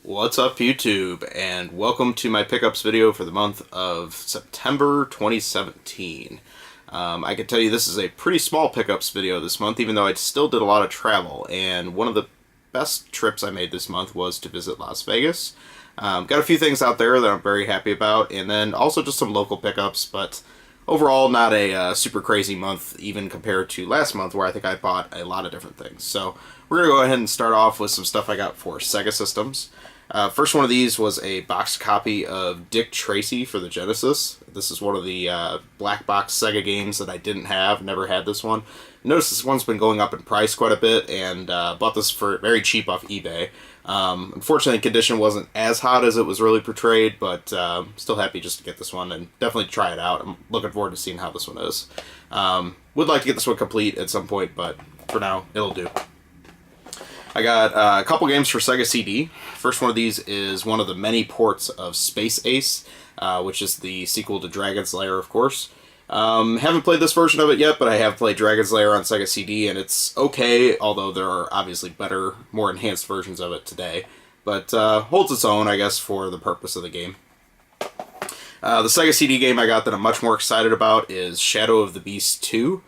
What's up, YouTube, and welcome to my pickups video for the month of September 2017. I can tell you this is a pretty small pickups video this month, even though I still did a lot of travel, and one of the best trips I made this month was to visit Las Vegas. Got a few things out there that I'm very happy about, and then also just some local pickups, but overall not a super crazy month even compared to last month where I think I bought a lot of different things. So we're going to go ahead and start off with some stuff I got for Sega systems. First one of these was a boxed copy of Dick Tracy for the Genesis. This is one of the black box Sega games that I didn't have, never had this one. Notice this one's been going up in price quite a bit, and bought this for very cheap off eBay. Unfortunately, condition wasn't as hot as it was really portrayed, but still happy just to get this one and definitely try it out. I'm looking forward to seeing how this one is. Would like to get this one complete at some point, but for now, it'll do. I got a couple games for Sega CD. First one of these is one of the many ports of Space Ace, which is the sequel to Dragon's Lair, of course. Haven't played this version of it yet, but I have played Dragon's Lair on Sega CD, and it's okay, although there are obviously better, more enhanced versions of it today. But holds its own, I guess, for the purpose of the game. The Sega CD game I got that I'm much more excited about is Shadow of the Beast 2.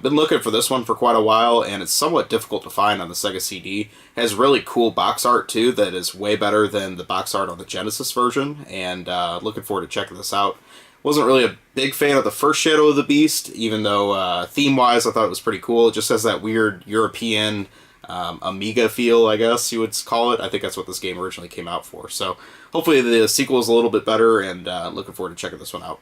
Been looking for this one for quite a while, and it's somewhat difficult to find on the Sega CD. It has really cool box art, too, that is way better than the box art on the Genesis version, and looking forward to checking this out. Wasn't really a big fan of the first Shadow of the Beast, even though theme-wise I thought it was pretty cool. It just has that weird European Amiga feel, I guess you would call it. I think that's what this game originally came out for. So hopefully the sequel is a little bit better, and looking forward to checking this one out.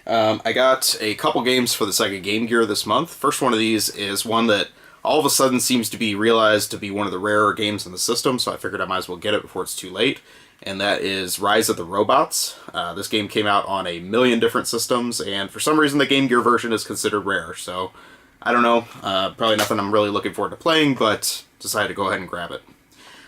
I got a couple games for the CIB Game Gear this month. First one of these is one that all of a sudden seems to be realized to be one of the rarer games in the system, so I figured I might as well get it before it's too late, and that is Rise of the Robots. This game came out on a million different systems, and for some reason the Game Gear version is considered rare, so I don't know, probably nothing I'm really looking forward to playing, but decided to go ahead and grab it.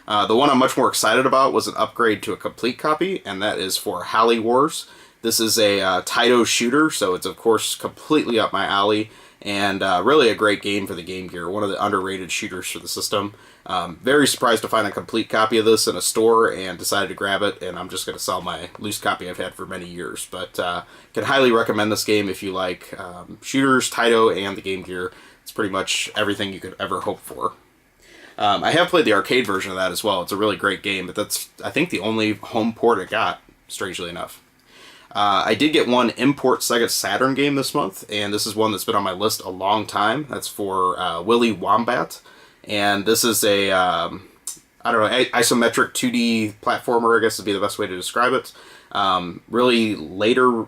The one I'm much more excited about was an upgrade to a complete copy, and that is for Halley Wars. This is a Taito shooter, so it's of course completely up my alley, and really a great game for the Game Gear, one of the underrated shooters for the system. Very surprised to find a complete copy of this in a store, and decided to grab it, and I'm just going to sell my loose copy I've had for many years. But can highly recommend this game if you like shooters, Taito, and the Game Gear. It's pretty much everything you could ever hope for. I have played the arcade version of that as well. It's a really great game, but that's, I think, the only home port it got, strangely enough. I did get one import Sega Saturn game this month, and this is one that's been on my list a long time. That's for Willy Wombat, and this is a, I don't know, isometric 2D platformer, I guess would be the best way to describe it. Really later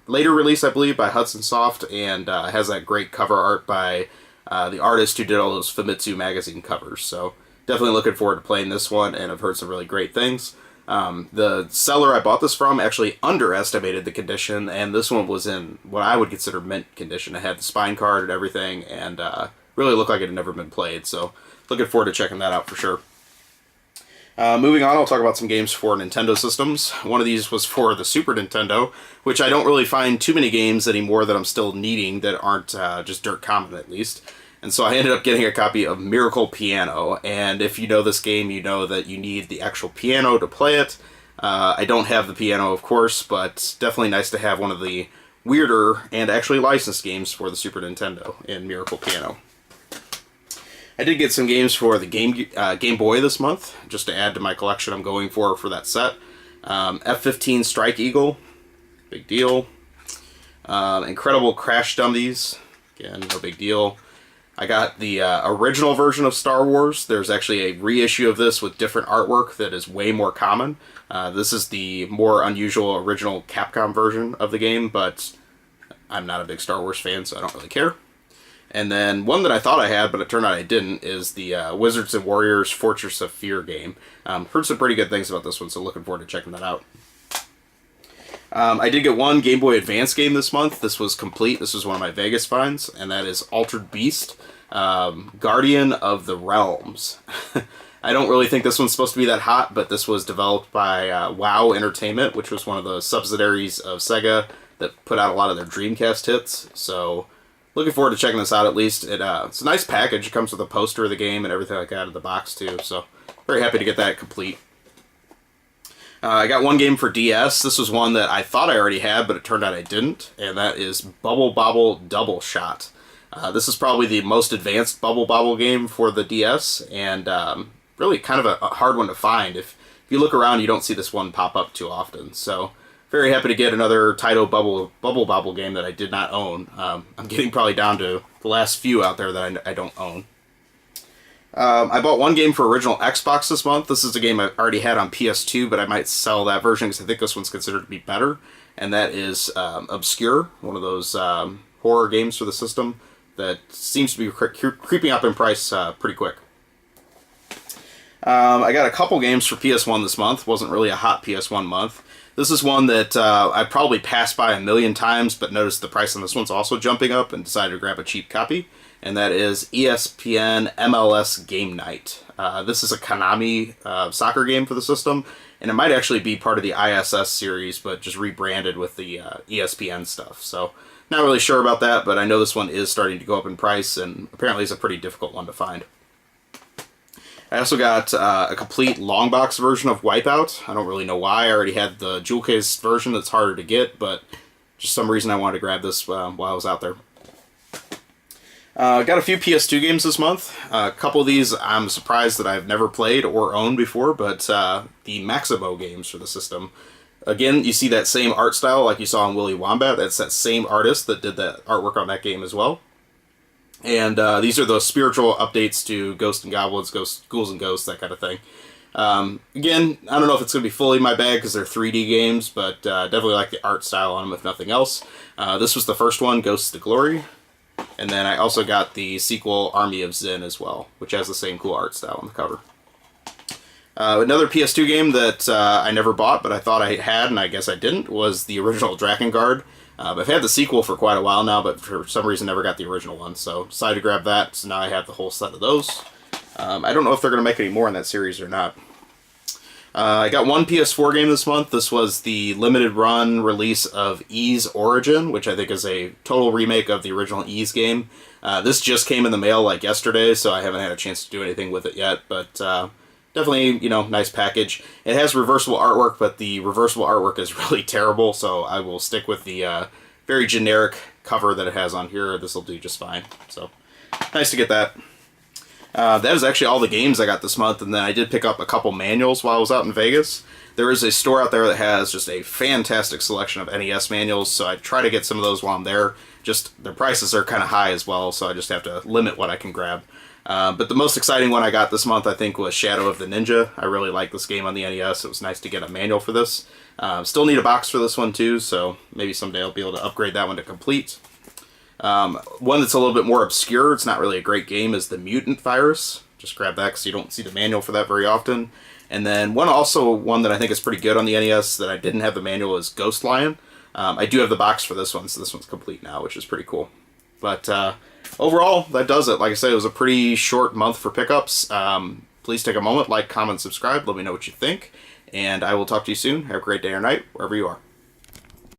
release, I believe, by Hudson Soft, and has that great cover art by the artist who did all those Famitsu magazine covers. So definitely looking forward to playing this one, and I've heard some really great things. The seller I bought this from actually underestimated the condition, and this one was in what I would consider mint condition. It had the spine card and everything, and really looked like it had never been played, so looking forward to checking that out for sure. Moving on, I'll talk about some games for Nintendo systems. One of these was for the Super Nintendo, which I don't really find too many games anymore that I'm still needing that aren't just dirt common, at least. And so I ended up getting a copy of Miracle Piano, and if you know this game, you know that you need the actual piano to play it. I don't have the piano, of course, but definitely nice to have one of the weirder and actually licensed games for the Super Nintendo in Miracle Piano. I did get some games for the Game Boy this month, just to add to my collection I'm going for that set. F-15 Strike Eagle, big deal. Incredible Crash Dummies, again, no big deal. I got the original version of Star Wars. There's actually a reissue of this with different artwork that is way more common. This is the more unusual original Capcom version of the game, but I'm not a big Star Wars fan, so I don't really care. And then one that I thought I had, but it turned out I didn't, is the Wizards and Warriors Fortress of Fear game. Heard some pretty good things about this one, so looking forward to checking that out. I did get one Game Boy Advance game this month. This was complete. This was one of my Vegas finds, and that is Altered Beast, Guardian of the Realms. I don't really think this one's supposed to be that hot, but this was developed by WoW Entertainment, which was one of the subsidiaries of Sega that put out a lot of their Dreamcast hits. So looking forward to checking this out at least. It's a nice package. It comes with a poster of the game and everything like that in the box too. So very happy to get that complete. I got one game for DS. This was one that I thought I already had, but it turned out I didn't, and that is Bubble Bobble Double Shot. This is probably the most advanced Bubble Bobble game for the DS, and really kind of a hard one to find. If you look around, you don't see this one pop up too often. So very happy to get another Taito Bubble Bobble game that I did not own. I'm getting probably down to the last few out there that I don't own. I bought one game for original Xbox this month. This is a game I already had on PS2, but I might sell that version because I think this one's considered to be better. And that is Obscure, one of those horror games for the system that seems to be creeping up in price pretty quick. I got a couple games for PS1 this month. Wasn't really a hot PS1 month. This is one that I probably passed by a million times, but noticed the price on this one's also jumping up and decided to grab a cheap copy. And that is ESPN MLS Game Night. This is a Konami soccer game for the system, and it might actually be part of the ISS series, but just rebranded with the ESPN stuff. So, not really sure about that, but I know this one is starting to go up in price, and apparently it's a pretty difficult one to find. I also got a complete long box version of Wipeout. I don't really know why. I already had the jewel case version that's harder to get, but just some reason I wanted to grab this while I was out there. Got a few PS2 games this month. A couple of these I'm surprised that I've never played or owned before, but the Maximo games for the system. Again, you see that same art style like you saw in Willy Wombat. That's that same artist that did that artwork on that game as well. And these are those spiritual updates to Ghosts and Goblins, Ghouls and Ghosts, that kind of thing. Again, I don't know if it's going to be fully my bag because they're 3D games, but definitely like the art style on them if nothing else. This was the first one, Ghosts to Glory. And then I also got the sequel, Army of Zin, as well, which has the same cool art style on the cover. Another PS2 game that I never bought, but I thought I had, and I guess I didn't, was the original Drakengard. I've had the sequel for quite a while now, but for some reason never got the original one, so decided to grab that, so now I have the whole set of those. I don't know if they're going to make any more in that series or not. I got one PS4 game this month. This was the limited run release of Ys Origin, which I think is a total remake of the original Ys game. This just came in the mail like yesterday, so I haven't had a chance to do anything with it yet, but definitely, you know, nice package. It has reversible artwork, but the reversible artwork is really terrible, so I will stick with the very generic cover that it has on here. This will do just fine. So, nice to get that. That is actually all the games I got this month, and then I did pick up a couple manuals while I was out in Vegas. There is a store out there that has just a fantastic selection of NES manuals, so I try to get some of those while I'm there. Just, their prices are kind of high as well, so I just have to limit what I can grab. But the most exciting one I got this month, I think, was Shadow of the Ninja. I really like this game on the NES. It was nice to get a manual for this. Still need a box for this one, too, so maybe someday I'll be able to upgrade that one to complete. One that's a little bit more obscure, it's not really a great game, is the Mutant Virus. Just grab that because you don't see the manual for that very often. And then one that I think is pretty good on the NES that I didn't have the manual is Ghost Lion. I do have the box for this one, so this one's complete now, which is pretty cool. But overall, that does it. Like I said, it was a pretty short month for pickups. Please take a moment, like, comment, subscribe, let me know what you think. And I will talk to you soon. Have a great day or night, wherever you are.